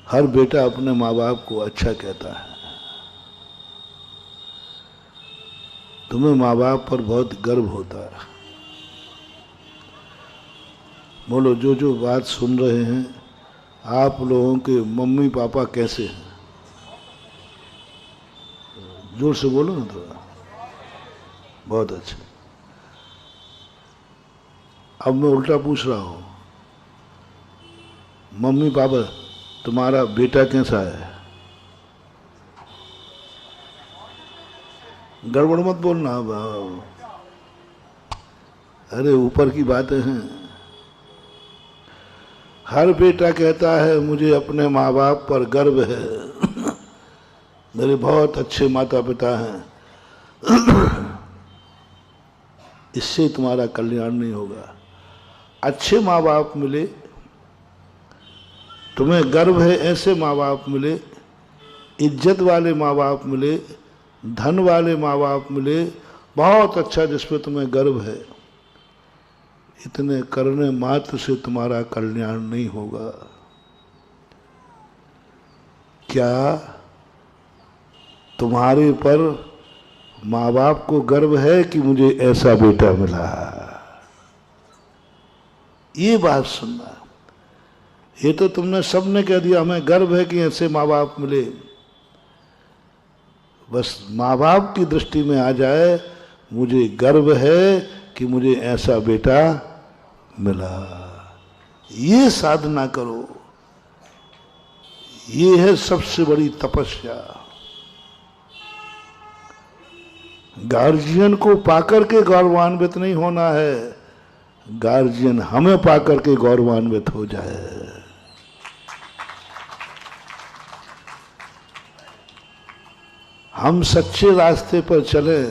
हर बेटा अपने माँ बाप को अच्छा कहता है। तुम्हें माँ बाप पर बहुत गर्व होता है। बोलो, जो जो बात सुन रहे हैं, आप लोगों के मम्मी पापा कैसे हैं? जोर से बोलो ना थोड़ा। बहुत अच्छे। अब मैं उल्टा पूछ रहा हूँ, मम्मी पापा तुम्हारा बेटा कैसा है? गड़बड़ मत बोलना। अरे ऊपर की बातें हैं। हर बेटा कहता है मुझे अपने माँ बाप पर गर्व है, मेरे बहुत अच्छे माता पिता हैं। इससे तुम्हारा कल्याण नहीं होगा। अच्छे माँ बाप मिले, तुम्हें गर्व है ऐसे माँ बाप मिले, इज्जत वाले माँ बाप मिले, धन वाले माँ बाप मिले, बहुत अच्छा जिस पे तुम्हें गर्व है, इतने करने मात्र से तुम्हारा कल्याण नहीं होगा। क्या तुम्हारे पर माँ बाप को गर्व है कि मुझे ऐसा बेटा मिला? ये बात सुनना। ये तो तुमने सबने कह दिया हमें गर्व है कि ऐसे माँ बाप मिले। बस माँ बाप की दृष्टि में आ जाए, मुझे गर्व है कि मुझे ऐसा बेटा मिला। ये साधना करो। ये है सबसे बड़ी तपस्या। गार्जियन को पाकर के गौरवान्वित नहीं होना है, गार्जियन हमें पाकर के गौरवान्वित हो जाए। हम सच्चे रास्ते पर चले,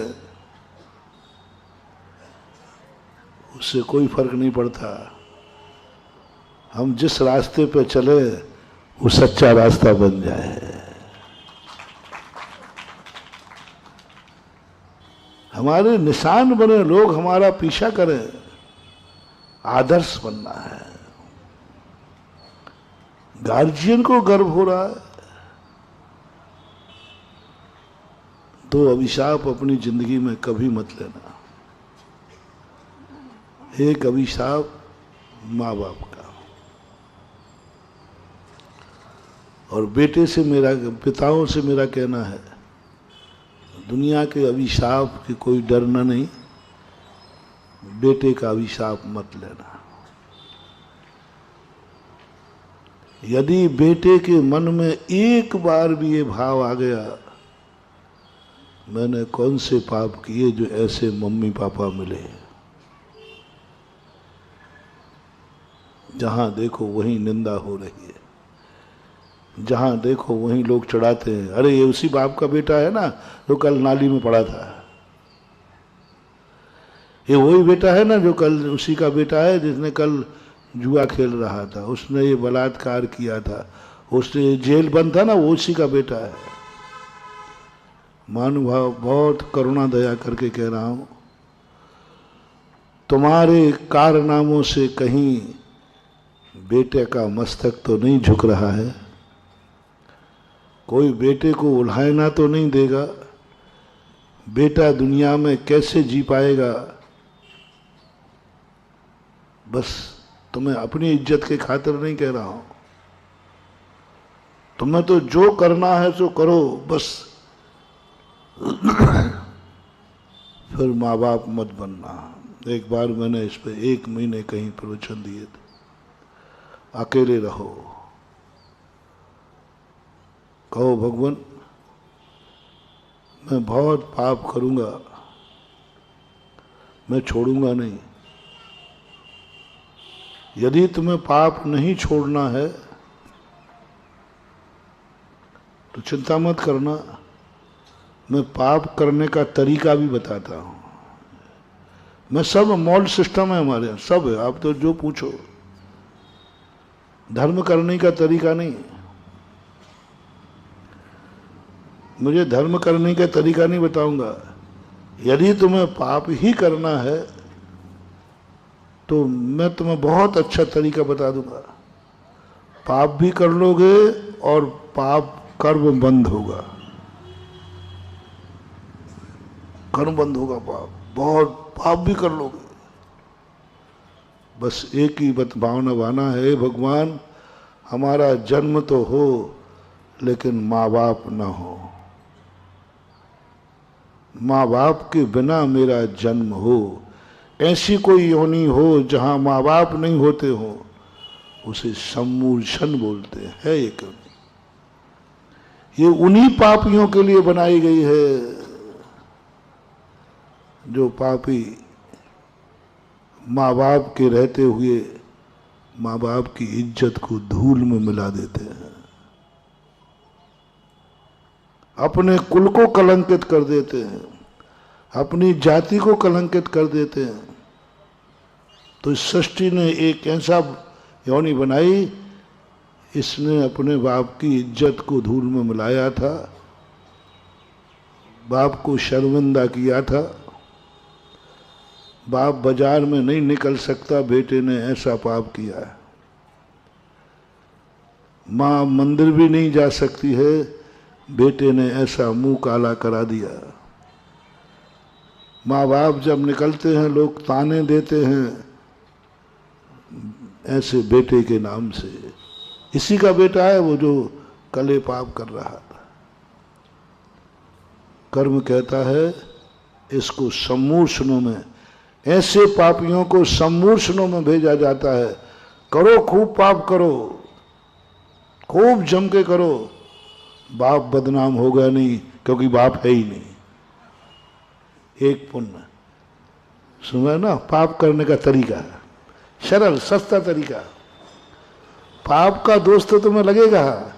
उससे कोई फर्क नहीं पड़ता। हम जिस रास्ते पर चले वो सच्चा रास्ता बन जाए। हमारे निशान बने लोग, हमारा पीछा करें, आदर्श बनना है। गार्जियन को गर्व हो रहा है तो अभिशाप अपनी जिंदगी में कभी मत लेना। एक अभिशाप माँ बाप का। और बेटे से मेरा, पिताओं से मेरा कहना है, दुनिया के अभिशाप की कोई डरना नहीं, बेटे का अभिशाप मत लेना। यदि बेटे के मन में एक बार भी ये भाव आ गया, मैंने कौन से पाप किए जो ऐसे मम्मी पापा मिले, जहां देखो वहीं निंदा हो रही है, जहां देखो वहीं लोग चढ़ाते हैं, अरे ये उसी बाप का बेटा है ना जो कल नाली में पड़ा था, ये वही बेटा है ना जो कल, उसी का बेटा है जिसने कल जुआ खेल रहा था, उसने ये बलात्कार किया था, उसने जेल बंद था ना, वो उसी का बेटा है। महानुभाव, बहुत करुणा दया करके कह रहा हूं, तुम्हारे कारनामों से कहीं बेटे का मस्तक तो नहीं झुक रहा है, कोई बेटे को उल्हायना तो नहीं देगा, बेटा दुनिया में कैसे जी पाएगा। बस तुम्हें अपनी इज्जत के खातिर नहीं कह रहा हूं, तुम्हें तो जो करना है सो करो बस। फिर माँ बाप मत बनना। एक बार मैंने इस पे 1 महीने कहीं प्रवचन दिए थे, अकेले रहो, कहो भगवान मैं बहुत पाप करूंगा, मैं छोड़ूंगा नहीं। यदि तुम्हें पाप नहीं छोड़ना है तो चिंता मत करना, मैं पाप करने का तरीका भी बताता हूं। मैं सब मॉडल सिस्टम है हमारे यहाँ, सब है, आप तो जो पूछो। धर्म करने का तरीका नहीं, मुझे धर्म करने का तरीका नहीं बताऊंगा। यदि तुम्हें पाप ही करना है तो मैं तुम्हें बहुत अच्छा तरीका बता दूंगा। पाप भी कर लोगे और पाप कर्म बंद होगा, कर्म बंद होगा, पाप बहुत पाप भी कर लोगे। बस एक ही भावना बाना है, भगवान हमारा जन्म तो हो लेकिन माँ बाप ना हो, माँ बाप के बिना मेरा जन्म हो। ऐसी कोई योनि हो जहां माँ बाप नहीं होते हो, उसे सम्मूर्छन बोलते हैं। ये उन्हीं पापियों के लिए बनाई गई है जो पापी माँ बाप के रहते हुए माँ बाप की इज्जत को धूल में मिला देते हैं, अपने कुल को कलंकित कर देते हैं, अपनी जाति को कलंकित कर देते हैं। तो इस सृष्टि ने एक ऐसा योनि बनाई, इसने अपने बाप की इज्जत को धूल में मिलाया था, बाप को शर्मिंदा किया था। बाप बाजार में नहीं निकल सकता, बेटे ने ऐसा पाप किया है। माँ मंदिर भी नहीं जा सकती है, बेटे ने ऐसा मुंह काला करा दिया। माँ बाप जब निकलते हैं लोग ताने देते हैं ऐसे बेटे के नाम से। इसी का बेटा है वो जो कले पाप कर रहा था। कर्म कहता है इसको सम्मूर्छनों में, ऐसे पापियों को सम्मूर्छनों में भेजा जाता है। करो, खूब पाप करो, खूब जम के करो, बाप बदनाम होगा नहीं, क्योंकि बाप है ही नहीं। एक पुण्य सुना ना, पाप करने का तरीका है, सरल सस्ता तरीका। पाप का दोष तो तुम्हें लगेगा,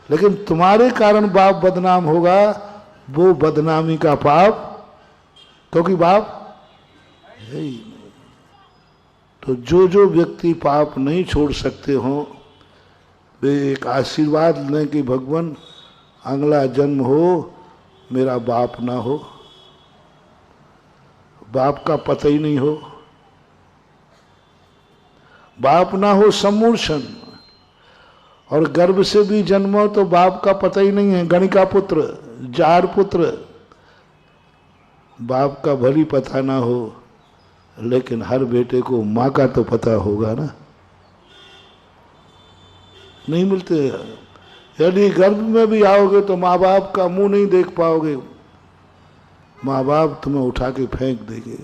लेकिन तुम्हारे कारण बाप बदनाम होगा, वो बदनामी का पाप, क्योंकि बाप है ही नहीं। तो जो व्यक्ति पाप नहीं छोड़ सकते हो, वे एक आशीर्वाद लें कि भगवान अगला जन्म हो मेरा बाप ना हो, बाप का पता ही नहीं हो, बाप ना हो सम्मूर्छन। और गर्भ से भी जन्मो तो बाप का पता ही नहीं है, गणिका पुत्र, जार पुत्र, बाप का भली पता ना हो, लेकिन हर बेटे को माँ का तो पता होगा ना। नहीं मिलते। यदि गर्भ में भी आओगे तो माँ बाप का मुंह नहीं देख पाओगे, माँ बाप तुम्हें उठा के फेंक देंगे।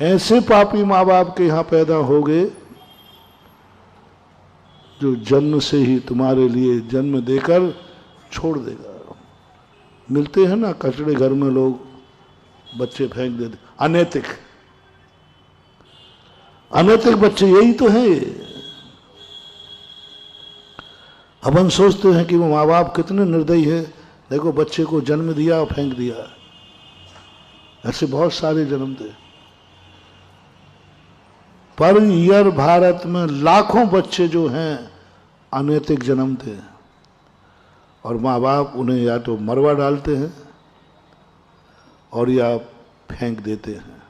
ऐसे पापी माँ बाप के यहाँ पैदा होगे जो जन्म से ही तुम्हारे लिए जन्म देकर छोड़ देगा। मिलते हैं ना कचड़े घर में लोग बच्चे फेंक देते, अनैतिक अनैतिक बच्चे यही तो है। अब हम सोचते हैं कि वो माँ बाप कितने निर्दयी है, देखो बच्चे को जन्म दिया और फेंक दिया। ऐसे बहुत सारे जन्म थे। पर ईयर भारत में लाखों बच्चे जो हैं अनैतिक जन्म थे, और माँ बाप उन्हें या तो मरवा डालते हैं और या फेंक देते हैं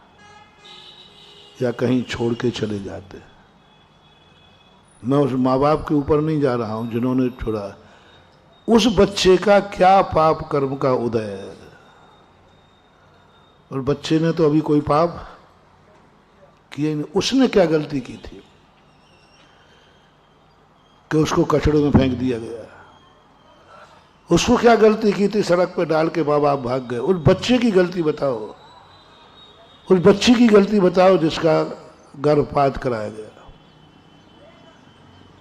या कहीं छोड़ के चले जाते हैं। मैं उस माँ बाप के ऊपर नहीं जा रहा हूं जिन्होंने छोड़ा। उस बच्चे का क्या पाप कर्म का उदय है, और बच्चे ने तो अभी कोई पाप किए नहीं। उसने क्या गलती की थी कि उसको कचड़े में फेंक दिया गया? उसको क्या गलती की थी सड़क पे डाल के माँ बाप भाग गए? उस बच्चे की गलती बताओ, उस बच्ची की गलती बताओ जिसका गर्भपात कराया गया।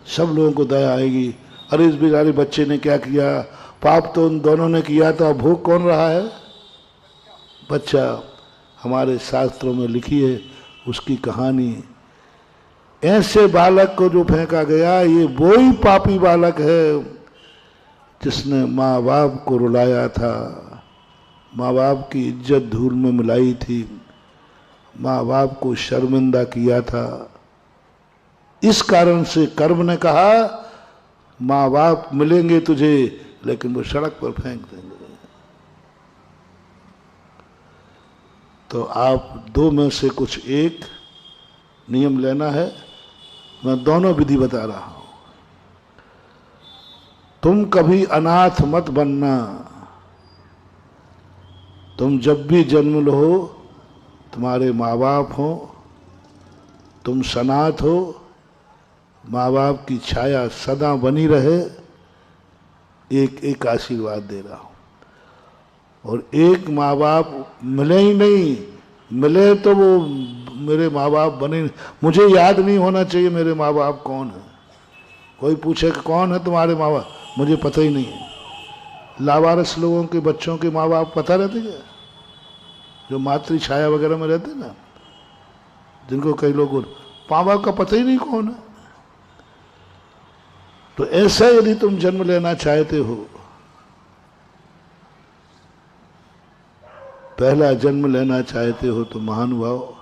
सब लोगों को दया आएगी, अरे इस बेचारे बच्चे ने क्या किया, पाप तो उन दोनों ने किया था, भोग कौन रहा है? बच्चा। हमारे शास्त्रों में लिखी है उसकी कहानी। ऐसे बालक को जो फेंका गया, ये वो ही पापी बालक है जिसने माँ बाप को रुलाया था, माँ बाप की इज्जत धूल में मिलाई थी, माँ बाप को शर्मिंदा किया था। इस कारण से कर्म ने कहा माँ बाप मिलेंगे तुझे, लेकिन वो सड़क पर फेंक देंगे। तो आप दो में से कुछ एक नियम लेना है। मैं दोनों विधि बता रहा हूं। तुम कभी अनाथ मत बनना। तुम जब भी जन्म लो तुम्हारे माँ बाप हो, तुम सनाथ हो, माँ बाप की छाया सदा बनी रहे, एक एक आशीर्वाद दे रहा हूं। और एक माँ बाप मिले ही नहीं, मिले तो वो मेरे माँ बाप बने, मुझे याद नहीं होना चाहिए मेरे माँ बाप कौन है। कोई पूछे कि कौन है तुम्हारे माँ बाप, मुझे पता ही नहीं है। लावारिस लोगों के बच्चों के माँ बाप पता रहते क्या, जो मातृ छाया वगैरह में रहते ना, जिनको कई लोग माँ बाप का पता ही नहीं कौन है। तो ऐसा यदि तुम जन्म लेना चाहते हो, पहला जन्म लेना चाहते हो, तो महानुभाव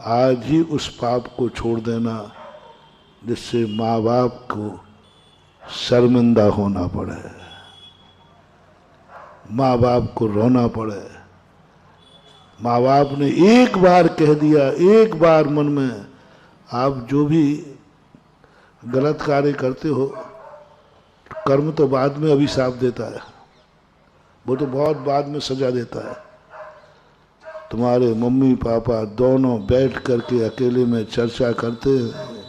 आज ही उस पाप को छोड़ देना जिससे माँ बाप को शर्मिंदा होना पड़े, माँ बाप को रोना पड़े। माँ बाप ने एक बार कह दिया, एक बार मन में, आप जो भी गलत कार्य करते हो, कर्म तो बाद में अभिशाप देता है, वो तो बहुत बाद में सजा देता है। तुम्हारे मम्मी पापा दोनों बैठ करके अकेले में चर्चा करते हैं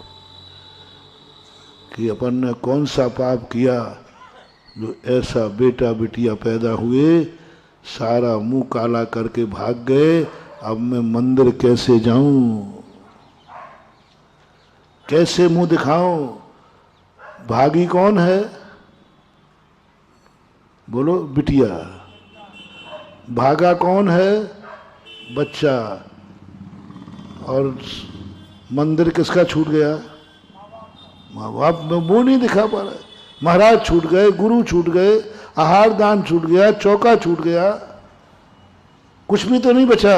कि अपन ने कौन सा पाप किया जो ऐसा बेटा बिटिया पैदा हुए, सारा मुंह काला करके भाग गए, अब मैं मंदिर कैसे जाऊं, कैसे मुंह दिखाऊं। भागी कौन है, बोलो बिटिया। भागा कौन है, बच्चा। और मंदिर किसका छूट गया, माँ बाप में मुंह नहीं दिखा पा रहा। महाराज छूट गए, गुरु छूट गए, आहार दान छूट गया, चौका छूट गया, कुछ भी तो नहीं बचा।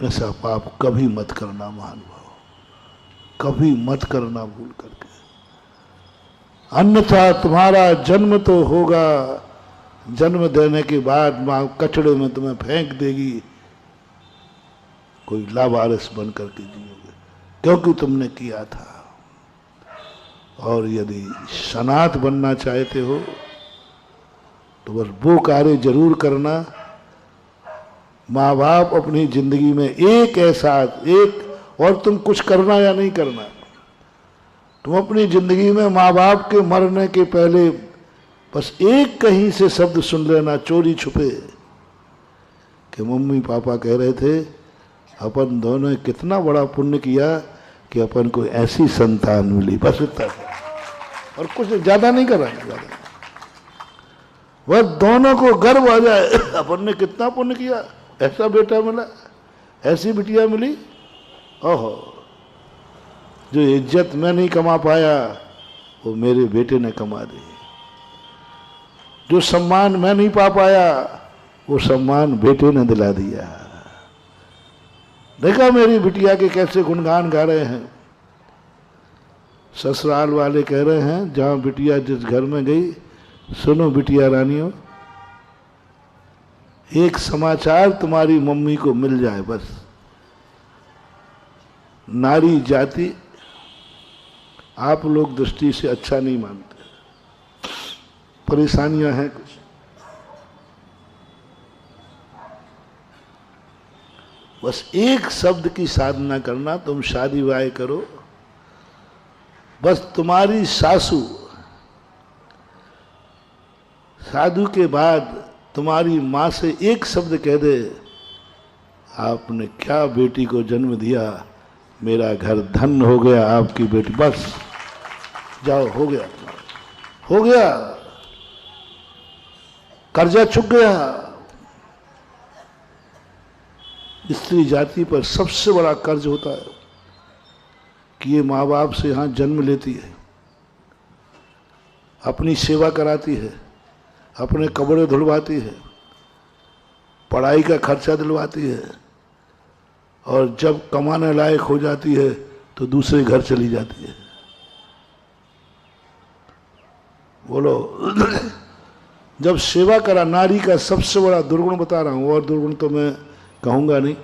ऐसा पाप कभी मत करना महानुभाव, कभी मत करना भूल करके, अन्यथा तुम्हारा जन्म तो होगा, जन्म देने के बाद माँ कचड़े में तुम्हें फेंक देगी, कोई लावारिस बन करके जियोगे क्योंकि तुमने किया था। और यदि सनात बनना चाहते हो तो बस वो कार्य जरूर करना। माँ बाप अपनी जिंदगी में एक ऐसा एक, और तुम कुछ करना या नहीं करना, तुम अपनी जिंदगी में माँ बाप के मरने के पहले बस एक कहीं से शब्द सुन लेना चोरी छुपे कि मम्मी पापा कह रहे थे अपन दोनों ने कितना बड़ा पुण्य किया कि अपन को ऐसी संतान मिली, बस इतना। और कुछ ज्यादा नहीं कर रहा, ज्यादा वह दोनों को गर्व आ जाए अपन ने कितना पुण्य किया, ऐसा बेटा मिला, ऐसी बिटिया मिली। ओहो, जो इज्जत मैं नहीं कमा पाया वो मेरे बेटे ने कमा दी, जो सम्मान मैं नहीं पा पाया वो सम्मान बेटे ने दिला दिया। देखा मेरी बिटिया के कैसे गुणगान गा रहे हैं। ससुराल वाले कह रहे हैं जहां बिटिया जिस घर में गई, सुनो बिटिया रानियों, एक समाचार तुम्हारी मम्मी को मिल जाए बस, नारी जाति आप लोग दृष्टि से अच्छा नहीं मानते, परेशानियां हैं कुछ, बस एक शब्द की साधना करना, तुम शादी वाय करो, बस तुम्हारी सासू साधु के बाद तुम्हारी माँ से एक शब्द कह दे, आपने क्या बेटी को जन्म दिया, मेरा घर धन हो गया आपकी बेटी, बस जाओ, हो गया, हो गया, कर्जा चुक गया। स्त्री जाति पर सबसे बड़ा कर्ज होता है कि ये माँ बाप से यहाँ जन्म लेती है, अपनी सेवा कराती है, अपने कपड़े धुलवाती है, पढ़ाई का खर्चा दिलवाती है, और जब कमाने लायक हो जाती है तो दूसरे घर चली जाती है। बोलो, जब सेवा करा, नारी का सबसे बड़ा दुर्गुण बता रहा हूँ, और दुर्गुण तो मैं कहूँगा नहीं,